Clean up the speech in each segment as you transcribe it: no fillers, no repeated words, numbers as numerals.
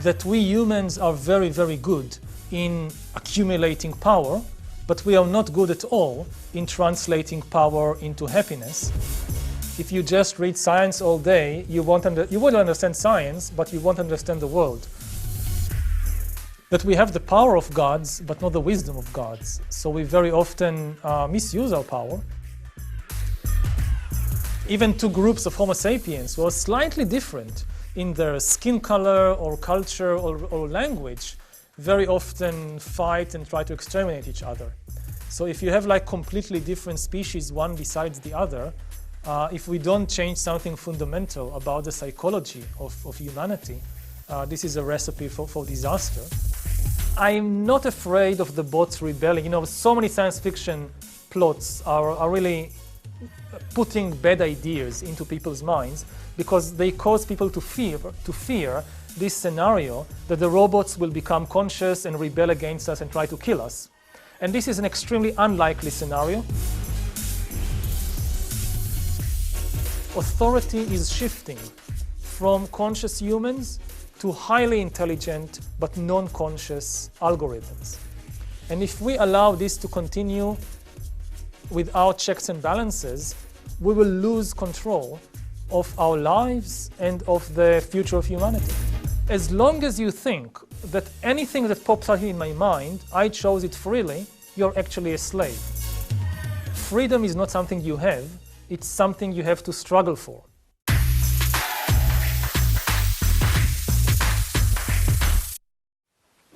that we humans are very, very good in accumulating power, but we are not good at all in translating power into happiness. If you just read science all day, you won't understand science, but you won't understand the world. That we have the power of gods, but not the wisdom of gods. So we very often misuse our power. Even two groups of Homo sapiens who are slightly different in their skin color or culture or language very often fight and try to exterminate each other. So if you have like completely different species, one besides the other, if we don't change something fundamental about the psychology of humanity, this is a recipe for disaster. I'm not afraid of the bots rebelling. You know, so many science fiction plots are really putting bad ideas into people's minds because they cause people to fear this scenario that the robots will become conscious and rebel against us and try to kill us. And this is an extremely unlikely scenario. Authority is shifting from conscious humans to highly intelligent but non-conscious algorithms. And if we allow this to continue without checks and balances, we will lose control of our lives and of the future of humanity. As long as you think that anything that pops out in my mind, I chose it freely, you're actually a slave. Freedom is not something you have, it's something you have to struggle for.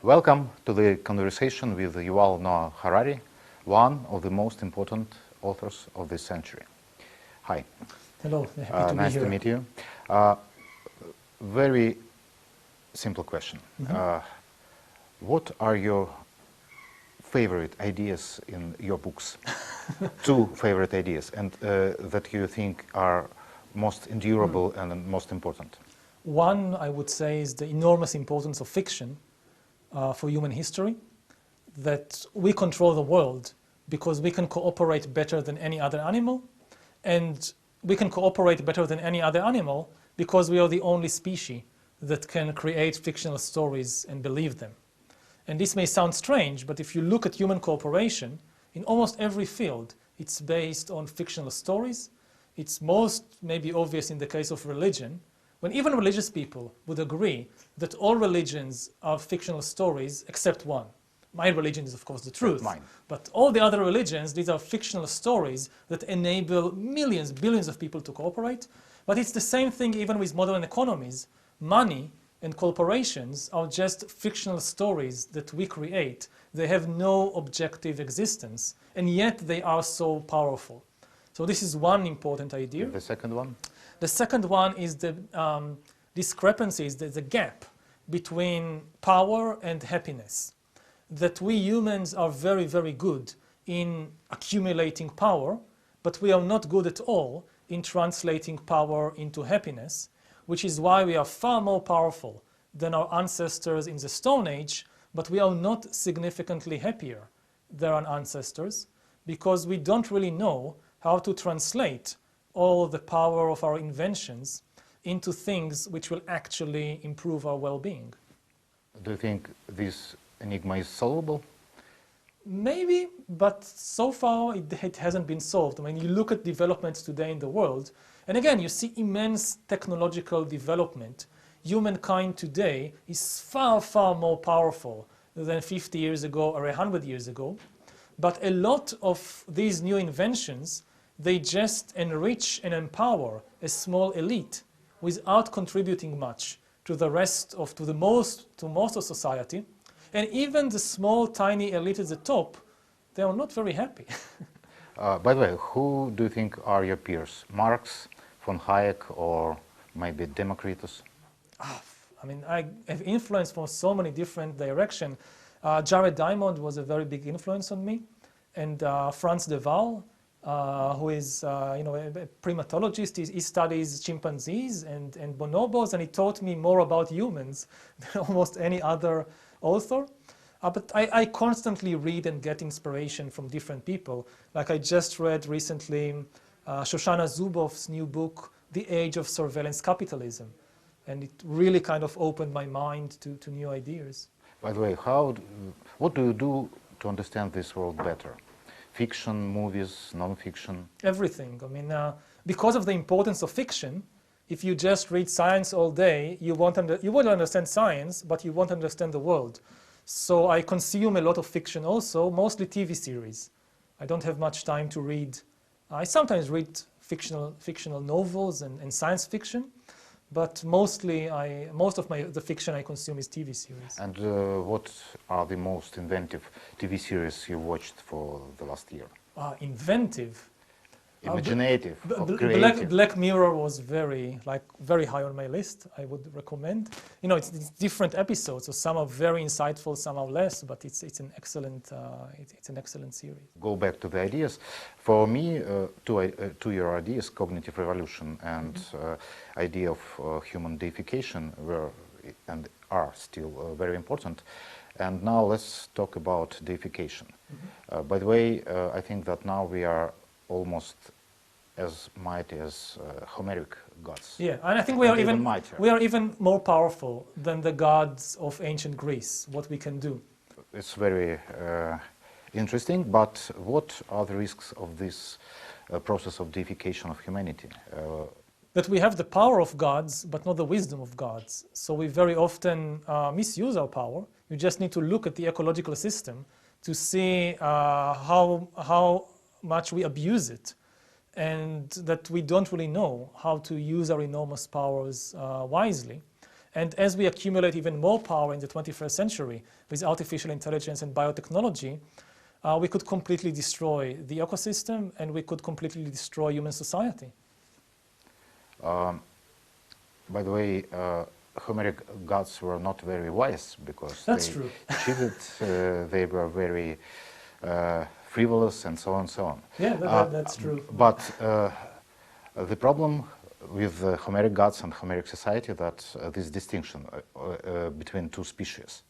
Welcome to the conversation with Yuval Ной Haрари, one of the most important authors of this century. Hi. Hello, happy to be nice here. to meet you. Very simple question. What are your favorite ideas in your books? Two favorite ideas, and that you think are most endurable and most important? One, I would say, is the enormous importance of fiction for human history, that we control the world because we can cooperate better than any other animal, and we can cooperate better than any other animal because we are the only species that can create fictional stories and believe them. And this may sound strange, but if you look at human cooperation, in almost every field, it's based on fictional stories. It's most maybe obvious in the case of religion, when even religious people would agree that all religions are fictional stories except one. My religion is, of course, the truth. Mine. But all the other religions, these are fictional stories that enable millions, billions of people to cooperate. But it's the same thing even with modern economies. Money and corporations are just fictional stories that we create. They have no objective existence, and yet they are so powerful. So this is one important idea. The second one? The second one is the discrepancies, the gap between power and happiness. That we humans are very, very good in accumulating power, but we are not good at all in translating power into happiness, which is why we are far more powerful than our ancestors in the Stone Age, but we are not significantly happier than our ancestors because we don't really know how to translate all the power of our inventions into things which will actually improve our well-being. Do you think this enigma is solvable? Maybe, but so far it hasn't been solved. I mean, you look at developments today in the world, and again, you see immense technological development. Humankind today is far, far more powerful than 50 years ago or 100 years ago. But a lot of these new inventions, they just enrich and empower a small elite without contributing much to the rest of, to most of society. And even the small, tiny elite at the top, they are not very happy. By the way, who do you think are your peers? Marx, von Hayek, or maybe Democritus? I mean, I have influence from so many different directions. Jared Diamond was a very big influence on me. And Franz de Waal, who is a primatologist, he studies chimpanzees and bonobos, and he taught me more about humans than almost any other author. But I constantly read and get inspiration from different people. Like I just read recently Shoshana Zuboff's new book, The Age of Surveillance Capitalism. And it really kind of opened my mind to new ideas. By the way, what do you do to understand this world better? Fiction, movies, non-fiction? Everything. I mean, because of the importance of fiction, if you just read science all day, you won't understand science, but you won't understand the world. So I consume a lot of fiction also, mostly TV series. I don't have much time to read. I sometimes read fictional novels and science fiction, but most of the fiction I consume is TV series. And what are the most inventive TV series you watched for the last year? Inventive. Imaginative, or creative. Black Mirror was very high on my list. I would recommend. You know, it's different episodes, so some are very insightful, some are less, but it's an excellent series. Go back to the ideas. For me, two your ideas, cognitive revolution and idea of human deification, were and are still very important. And now let's talk about deification. By the way, I think that now we are almost as mighty as Homeric gods. Yeah, and I think we are even more powerful than the gods of ancient Greece, what we can do. It's very interesting, but what are the risks of this process of deification of humanity? That we have the power of gods, but not the wisdom of gods. So we very often misuse our power. You just need to look at the ecological system to see how much we abuse it, and that we don't really know how to use our enormous powers wisely. And as we accumulate even more power in the 21st century with artificial intelligence and biotechnology, we could completely destroy the ecosystem, and we could completely destroy human society. By the way, Homeric gods were not very wise because That's they true. cheated, they were very frivolous and so on and so on. Yeah, that's true. But the problem with Homeric gods and Homeric society that this distinction between two species.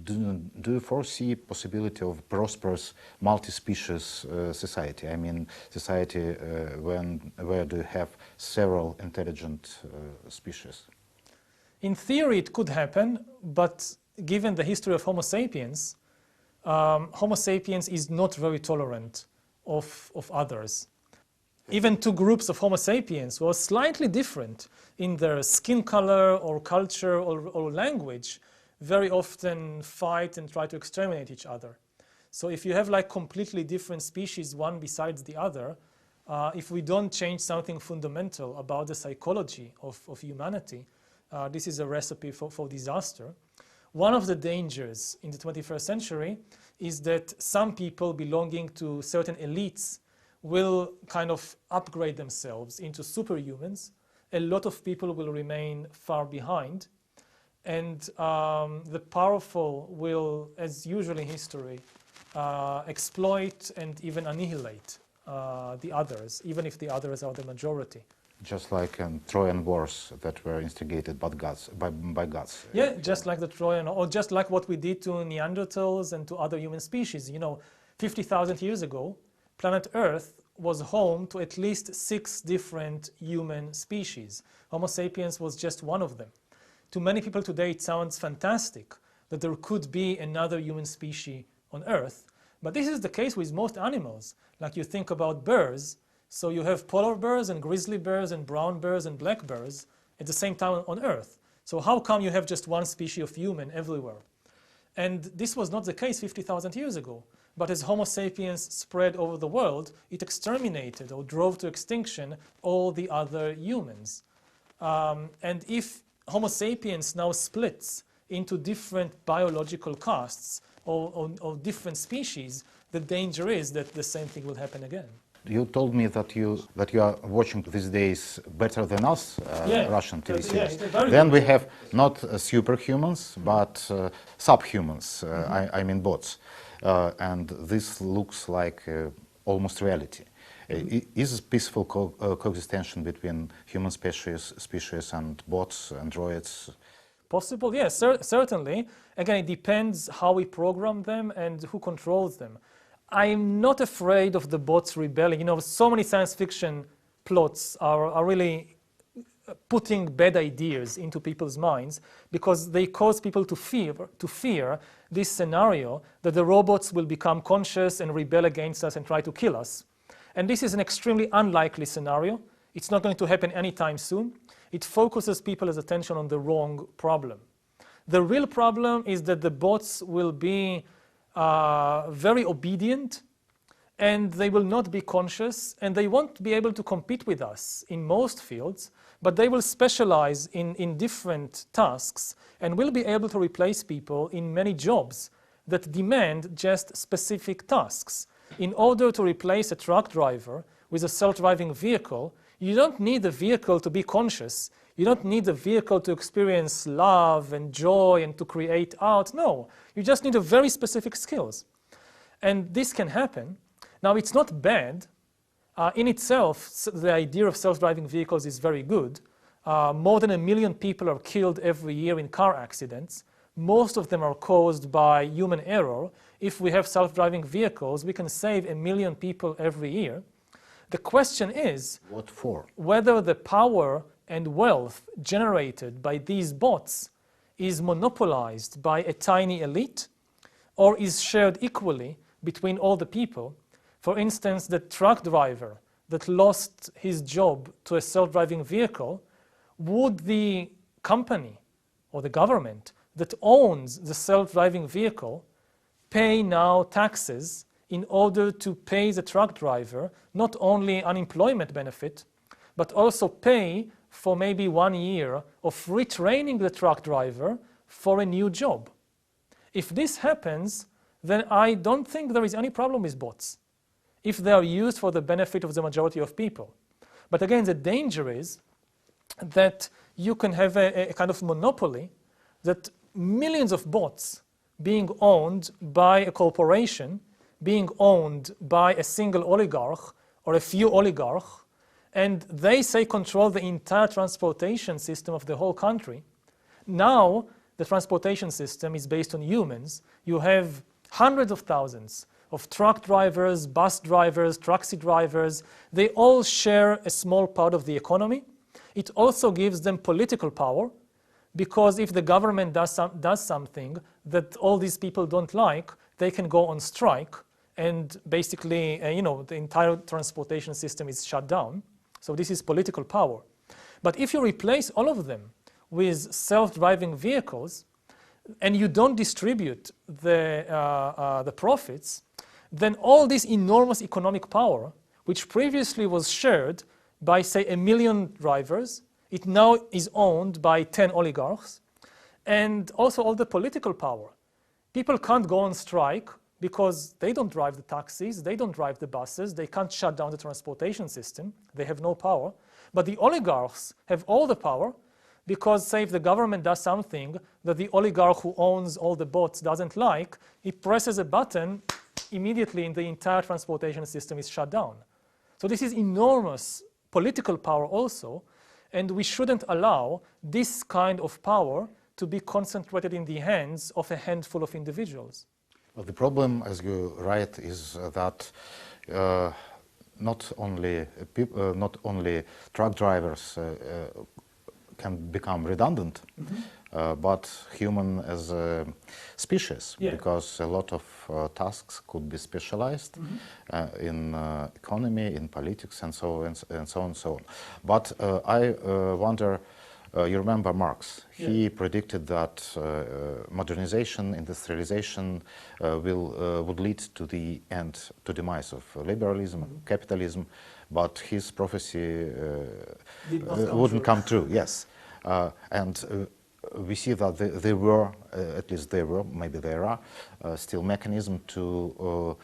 Do you foresee possibility of prosperous multi-species society? I mean, society where do you have several intelligent species? In theory, it could happen, but given the history of Homo sapiens, Homo sapiens is not very tolerant of others. Even two groups of Homo sapiens who are slightly different in their skin color or culture or language very often fight and try to exterminate each other. So if you have like completely different species, one besides the other, if we don't change something fundamental about the psychology of humanity, this is a recipe for disaster. One of the dangers in the 21st century is that some people belonging to certain elites will kind of upgrade themselves into superhumans. A lot of people will remain far behind. And the powerful will, as usual in history, exploit and even annihilate the others, even if the others are the majority. Just like in Trojan wars that were instigated by gods. Yeah, just like the Trojan, or just like what we did to Neanderthals and to other human species. You know, 50,000 years ago, planet Earth was home to at least 6 different human species. Homo sapiens was just one of them. To many people today, it sounds fantastic that there could be another human species on Earth. But this is the case with most animals. Like you think about bears. So you have polar bears and grizzly bears and brown bears and black bears at the same time on Earth. So how come you have just one species of human everywhere? And this was not the case 50,000 years ago. But as Homo sapiens spread over the world, it exterminated or drove to extinction all the other humans. And if Homo sapiens now splits into different biological castes or different species, the danger is that the same thing will happen again. You told me that you are watching these days Better Than Us, Russian TV series. Then we have not superhumans, but subhumans, I mean bots. And this looks like almost reality. Is peaceful coexistence between human species and bots, androids? Possible, yes, certainly. Again, it depends how we program them and who controls them. I'm not afraid of the bots rebelling. You know, so many science fiction plots are really putting bad ideas into people's minds because they cause people to fear this scenario that the robots will become conscious and rebel against us and try to kill us. And this is an extremely unlikely scenario. It's not going to happen anytime soon. It focuses people's attention on the wrong problem. The real problem is that the bots will be very obedient, and they will not be conscious, and they won't be able to compete with us in most fields, but they will specialize in different tasks and will be able to replace people in many jobs that demand just specific tasks. In order to replace a truck driver with a self-driving vehicle, you don't need the vehicle to be conscious. You don't need the vehicle to experience love and joy and to create art. No, you just need a very specific skills. And this can happen. Now, it's not bad. In itself, the idea of self-driving vehicles is very good. More than 1 million people are killed every year in car accidents. Most of them are caused by human error. If we have self-driving vehicles, we can save 1 million people every year. The question is, what for? Whether the power and wealth generated by these bots is monopolized by a tiny elite or is shared equally between all the people. For instance, the truck driver that lost his job to a self-driving vehicle, would the company or the government that owns the self-driving vehicle pay now taxes in order to pay the truck driver not only unemployment benefit, but also pay for maybe 1 year of retraining the truck driver for a new job? If this happens, then I don't think there is any problem with bots, if they are used for the benefit of the majority of people. But again, the danger is that you can have a kind of monopoly, that millions of bots being owned by a corporation, being owned by a single oligarch or a few oligarchs, and they say control the entire transportation system of the whole country. Now, the transportation system is based on humans. You have hundreds of thousands of truck drivers, bus drivers, taxi drivers. They all share a small part of the economy. It also gives them political power, because if the government does something that all these people don't like, they can go on strike, and basically, the entire transportation system is shut down. So this is political power. But if you replace all of them with self-driving vehicles, and you don't distribute the profits, then all this enormous economic power, which previously was shared by, say, 1 million drivers, it now is owned by 10 oligarchs, and also all the political power. People can't go on strike because they don't drive the taxis, they don't drive the buses, they can't shut down the transportation system, they have no power. But the oligarchs have all the power, because, say, if the government does something that the oligarch who owns all the bots doesn't like, he presses a button, immediately the entire transportation system is shut down. So this is enormous political power also, and we shouldn't allow this kind of power to be concentrated in the hands of a handful of individuals. Well, the problem, as you write, is that not only truck drivers can become redundant, but human as a species, because a lot of tasks could be specialized in economy, in politics, and so on and so on. But I wonder, you remember Marx? He predicted that modernization, industrialization would lead to the end, to demise of liberalism, capitalism, but his prophecy wouldn't come true. Yes, and we see that there were, at least there were, maybe there are, still mechanisms to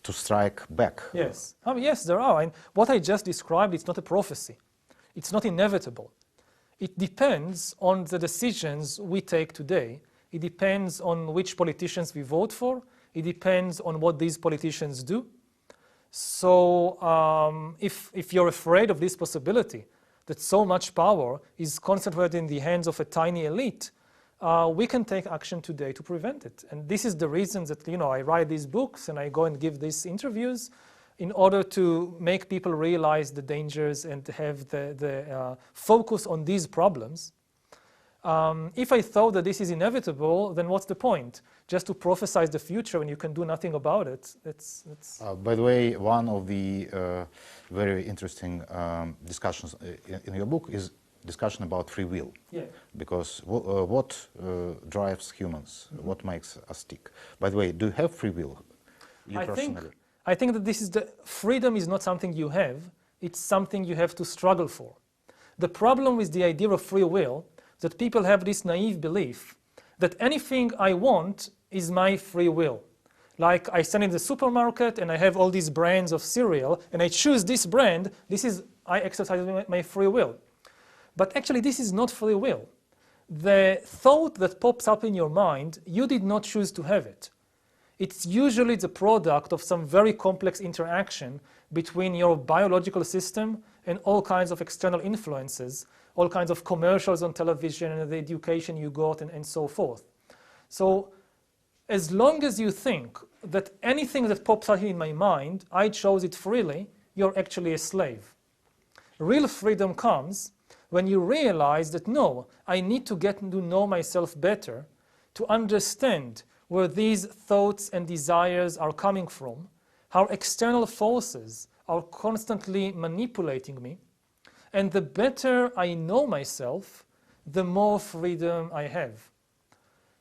strike back. Yes, yes, there are. And what I just described, it's not a prophecy. It's not inevitable. It depends on the decisions we take today. It depends on which politicians we vote for. It depends on what these politicians do. So if you're afraid of this possibility, that so much power is concentrated in the hands of a tiny elite, we can take action today to prevent it. And this is the reason that I write these books and I go and give these interviews, in order to make people realize the dangers and to have the focus on these problems. If I thought that this is inevitable, then what's the point? Just to prophesize the future when you can do nothing about it. By the way, one of the very interesting discussions in your book is discussion about free will. Yeah. Because what drives humans? What makes us tick? By the way, do you have free will? You personally? I think that this is freedom is not something you have, it's something you have to struggle for. The problem with the idea of free will is that people have this naive belief that anything I want is my free will. Like I stand in the supermarket and I have all these brands of cereal and I choose this brand, I exercise my free will. But actually this is not free will. The thought that pops up in your mind, you did not choose to have it. It's usually the product of some very complex interaction between your biological system and all kinds of external influences, all kinds of commercials on television and the education you got and so forth. So as long as you think that anything that pops out in my mind, I chose it freely, you're actually a slave. Real freedom comes when you realize that no, I need to get to know myself better, to understand where these thoughts and desires are coming from, how external forces are constantly manipulating me, and the better I know myself, the more freedom I have.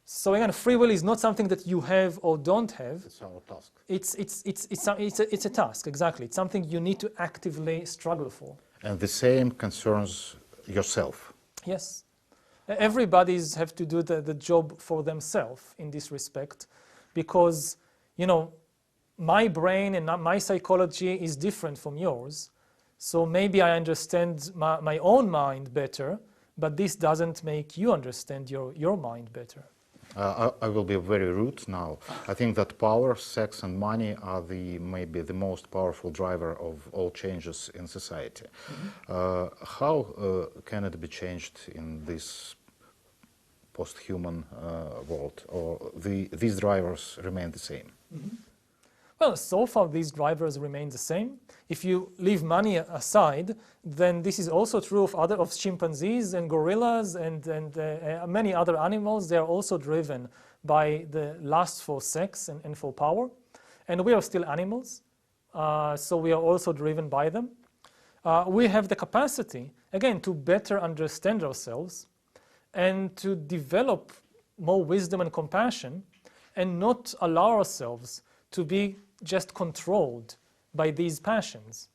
So again, free will is not something that you have or don't have. It's our task. It's a task, exactly. It's something you need to actively struggle for. And the same concerns yourself. Yes. Everybody's have to do the job for themselves in this respect, because, you know, my brain and my psychology is different from yours. So maybe I understand my own mind better, but this doesn't make you understand your mind better. I will be very rude now. I think that power, sex and money are maybe the most powerful driver of all changes in society. How can it be changed in this post-human world, or these drivers remain the same? Well, so far these drivers remain the same. If you leave money aside, then this is also true of chimpanzees and gorillas and many other animals. They are also driven by the lust for sex and for power. And we are still animals, so we are also driven by them. We have the capacity, again, to better understand ourselves and to develop more wisdom and compassion and not allow ourselves to be just controlled by these passions.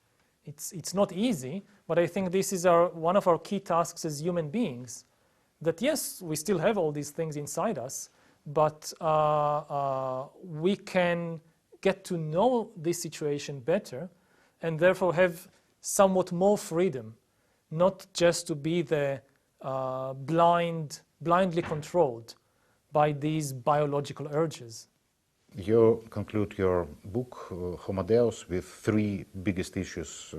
It's not easy, but I think this is one of our key tasks as human beings, that yes, we still have all these things inside us, but we can get to know this situation better and therefore have somewhat more freedom, not just to be the blindly controlled by these biological urges. You conclude your book, Homo Deus, with three biggest issues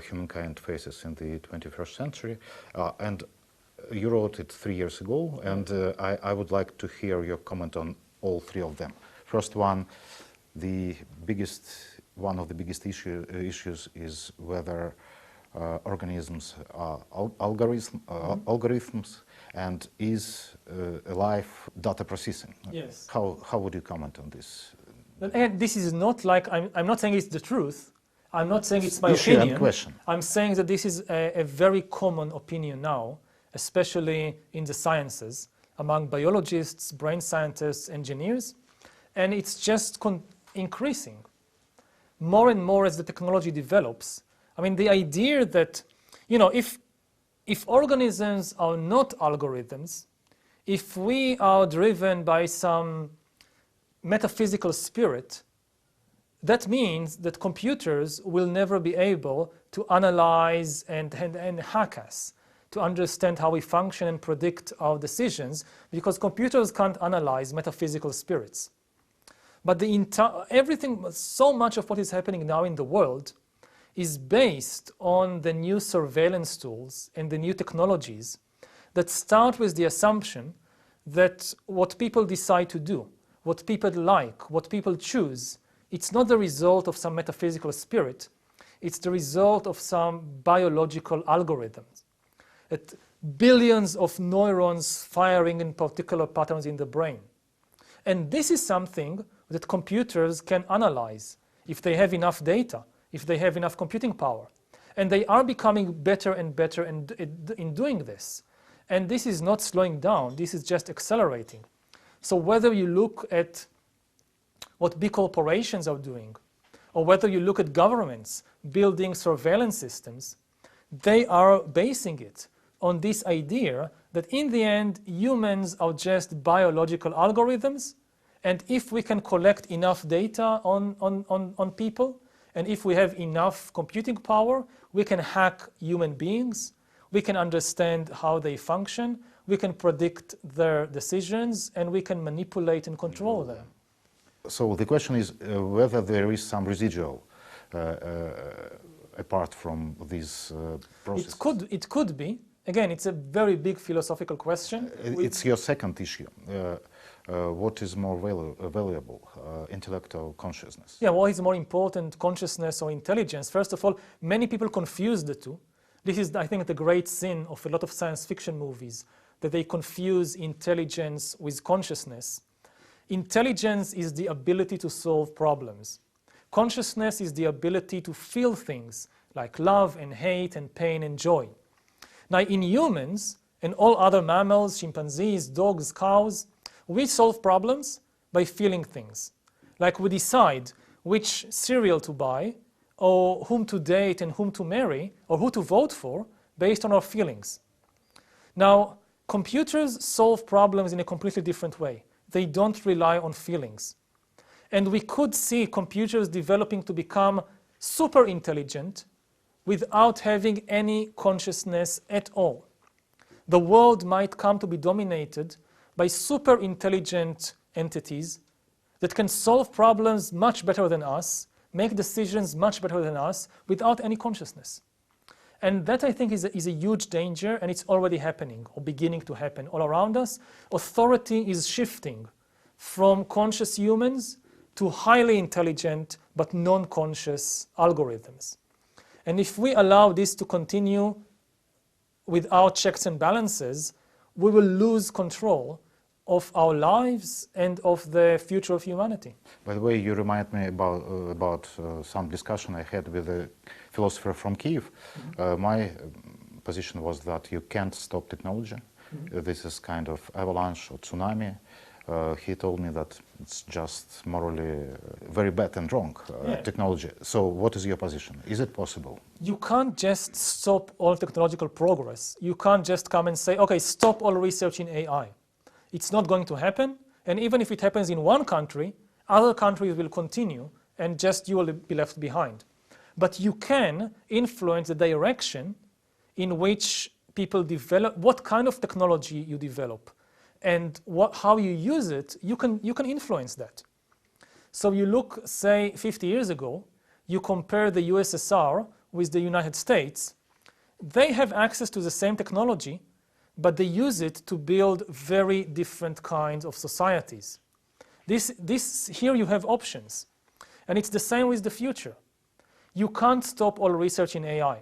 humankind faces in the 21st century. And you wrote it 3 years ago, and I would like to hear your comment on all three of them. First one, one of the biggest issues is whether organisms are algorithms, and is life data processing? Yes. How would you comment on this? And this is not like, I'm not saying it's the truth. I'm not saying it's my opinion. Question. I'm saying that this is a very common opinion now, especially in the sciences, among biologists, brain scientists, engineers, and it's just increasing. More and more as the technology develops. I mean, the idea that, you know, if organisms are not algorithms, if we are driven by some metaphysical spirit, that means that computers will never be able to analyze and hack us, to understand how we function and predict our decisions, because computers can't analyze metaphysical spirits. But so much of what is happening now in the world is based on the new surveillance tools and the new technologies that start with the assumption that what people decide to do, what people like, what people choose, it's not the result of some metaphysical spirit. It's the result of some biological algorithms. Billions of neurons firing in particular patterns in the brain. And this is something that computers can analyze if they have enough data, if they have enough computing power. And they are becoming better and better in doing this. And this is not slowing down, this is just accelerating. So whether you look at what big corporations are doing, or whether you look at governments building surveillance systems, they are basing it on this idea that in the end, humans are just biological algorithms, and if we can collect enough data on people, and if we have enough computing power, we can hack human beings, we can understand how they function, we can predict their decisions, and we can manipulate and control them. So the question is whether there is some residual apart from these processes. It could be. Again, it's a very big philosophical question. It's your second issue. What is more valuable, intellectual consciousness? Yeah, what is more important, consciousness or intelligence? First of all, many people confuse the two. This is, I think, the great sin of a lot of science fiction movies, that they confuse intelligence with consciousness. Intelligence is the ability to solve problems. Consciousness is the ability to feel things like love and hate and pain and joy. Now, in humans and all other mammals, chimpanzees, dogs, cows, we solve problems by feeling things. Like we decide which cereal to buy, or whom to date and whom to marry, or who to vote for, based on our feelings. Now, computers solve problems in a completely different way. They don't rely on feelings. And we could see computers developing to become super intelligent without having any consciousness at all. The world might come to be dominated by super intelligent entities that can solve problems much better than us, make decisions much better than us, without any consciousness. And that, I think, is a huge danger, and it's already happening, or beginning to happen all around us. Authority is shifting from conscious humans to highly intelligent but non-conscious algorithms. And if we allow this to continue without checks and balances, we will lose control of our lives and of the future of humanity. By the way, you remind me about some discussion I had with a philosopher from Kiev. My position was that you can't stop technology. This is kind of avalanche or tsunami. He told me that it's just morally very bad and wrong technology. So what is your position? Is it possible? You can't just stop all technological progress. You can't just come and say, okay, stop all research in AI. It's not going to happen. And even if it happens in one country, other countries will continue, and just you will be left behind. But you can influence the direction in which people develop, what kind of technology you develop, and how you use it. You can influence that. So you look, say, 50 years ago, you compare the USSR with the United States. They have access to the same technology, but they use it to build very different kinds of societies. Here you have options. And it's the same with the future. You can't stop all research in AI.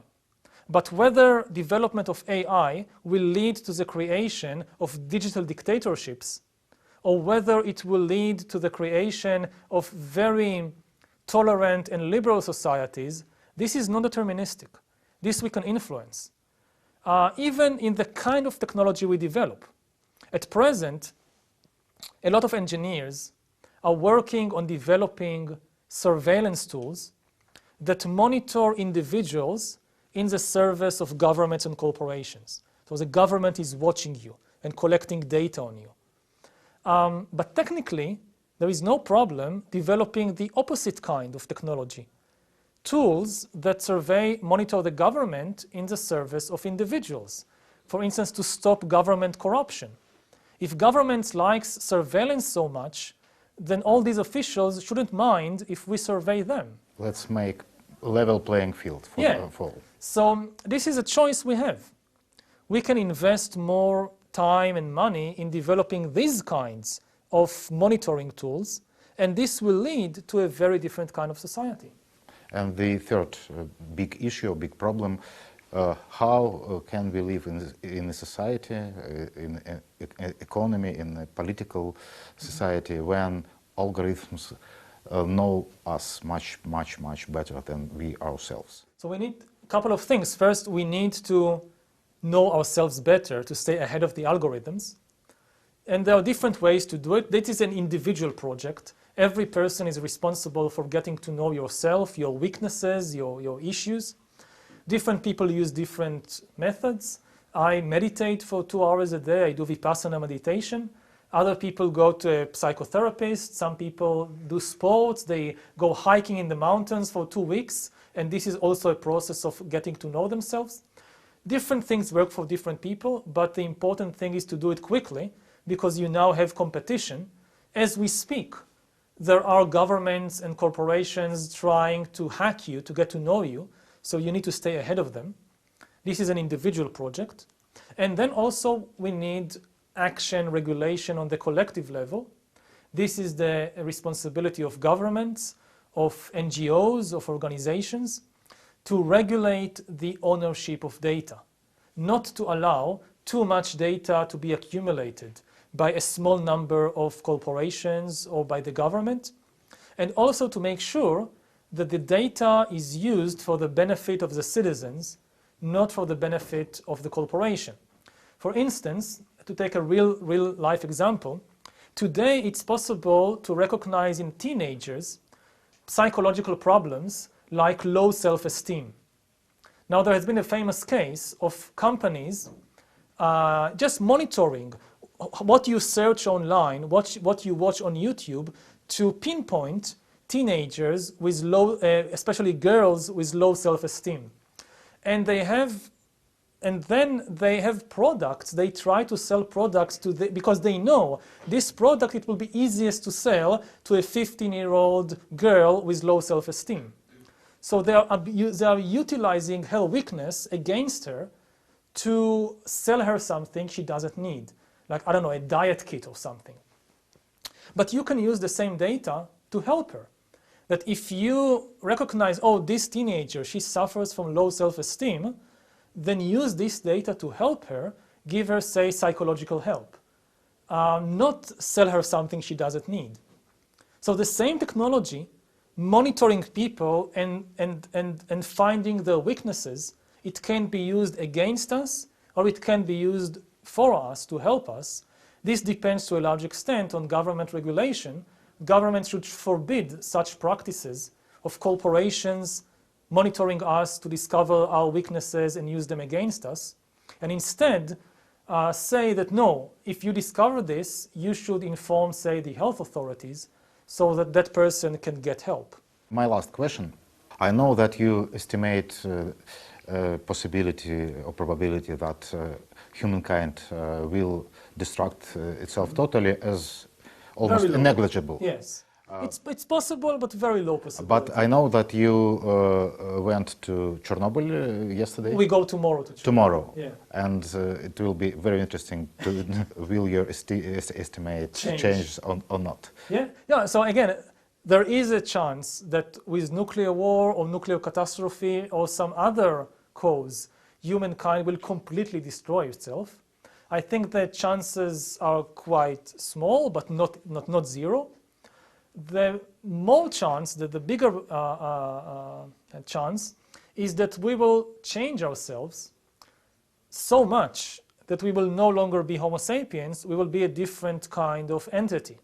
But whether development of AI will lead to the creation of digital dictatorships, or whether it will lead to the creation of very tolerant and liberal societies, this is non-deterministic. This we can influence. Even in the kind of technology we develop. At present, a lot of engineers are working on developing surveillance tools that monitor individuals in the service of governments and corporations. So the government is watching you and collecting data on you. But technically, there is no problem developing the opposite kind of technology. Tools that monitor the government in the service of individuals. For instance, to stop government corruption. If governments likes surveillance so much, then all these officials shouldn't mind if we survey them. Let's make a level playing field for all. So this is a choice we have. We can invest more time and money in developing these kinds of monitoring tools, And this will lead to a very different kind of society. And the third big issue, big problem, how can we live in a society, in an economy, in a political society when algorithms know us much better than we ourselves? So we need a couple of things. First, we need to know ourselves better to stay ahead of the algorithms. And there are different ways to do it. This is an individual project. Every person is responsible for getting to know yourself, your weaknesses, your issues. Different people use different methods. I meditate for 2 hours a day. I do Vipassana meditation. Other people go to a psychotherapist. Some people do sports. They go hiking in the mountains for 2 weeks. And this is also a process of getting to know themselves. Different things work for different people, but the important thing is to do it quickly, because you now have competition. As we speak, there are governments and corporations trying to hack you, to get to know you, so you need to stay ahead of them. This is an individual project. And then also we need action, regulation on the collective level. This is the responsibility of governments, of NGOs, of organizations, to regulate the ownership of data, not to allow too much data to be accumulated by a small number of corporations or by the government, and also to make sure that the data is used for the benefit of the citizens, not for the benefit of the corporation. For instance, to take a real life example, today it's possible to recognize in teenagers psychological problems like low self-esteem. Now, there has been a famous case of companies just monitoring what you search online, what you watch on YouTube, to pinpoint teenagers with low, especially girls with low self-esteem. And then they have products. They try to sell products because they know this product, it will be easiest to sell to a 15-year-old girl with low self-esteem. So they are utilizing her weakness against her to sell her something she doesn't need, like, I don't know, a diet kit or something. But you can use the same data to help her. That if you recognize, oh, this teenager, she suffers from low self-esteem, then use this data to help her, give her, say, psychological help, not sell her something she doesn't need. So the same technology, monitoring people and finding their weaknesses, it can be used against us, or it can be used for us to help us. This depends to a large extent on government regulation. Governments should forbid such practices of corporations monitoring us to discover our weaknesses and use them against us, and instead say that no, if you discover this, you should inform, say, the health authorities so that that person can get help. My last question. I know that you estimate possibility or probability that humankind will destruct itself totally as almost negligible. Yes. It's possible, but very low possibility. But I know that you went to Chernobyl yesterday. We go tomorrow to Chernobyl. Tomorrow. Yeah. And it will be very interesting to will your estimate change or not. Yeah. So again, there is a chance that with nuclear war or nuclear catastrophe or some other cause, humankind will completely destroy itself. I think the chances are quite small, but not zero. The more chance, the bigger chance, is that we will change ourselves so much that we will no longer be Homo sapiens, we will be a different kind of entity.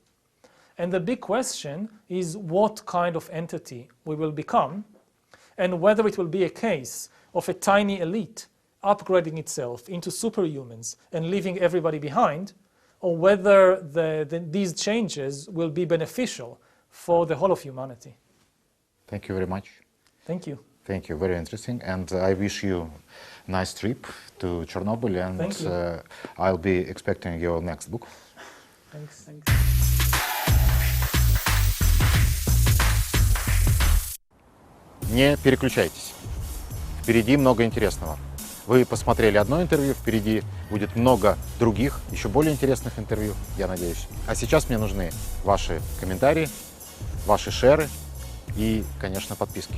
And the big question is what kind of entity we will become, and whether it will be a case of a tiny elite upgrading itself into superhumans and leaving everybody behind, or whether these changes will be beneficial for the whole of humanity. Thank you very much. Thank you. Thank you, very interesting. And I wish you a nice trip to Chernobyl, and I'll be expecting your next book. Thanks. Не переключайтесь. Впереди много интересного. Вы посмотрели одно интервью, впереди будет много других, еще более интересных интервью, я надеюсь. А сейчас мне нужны ваши комментарии, ваши шеры и, конечно, подписки.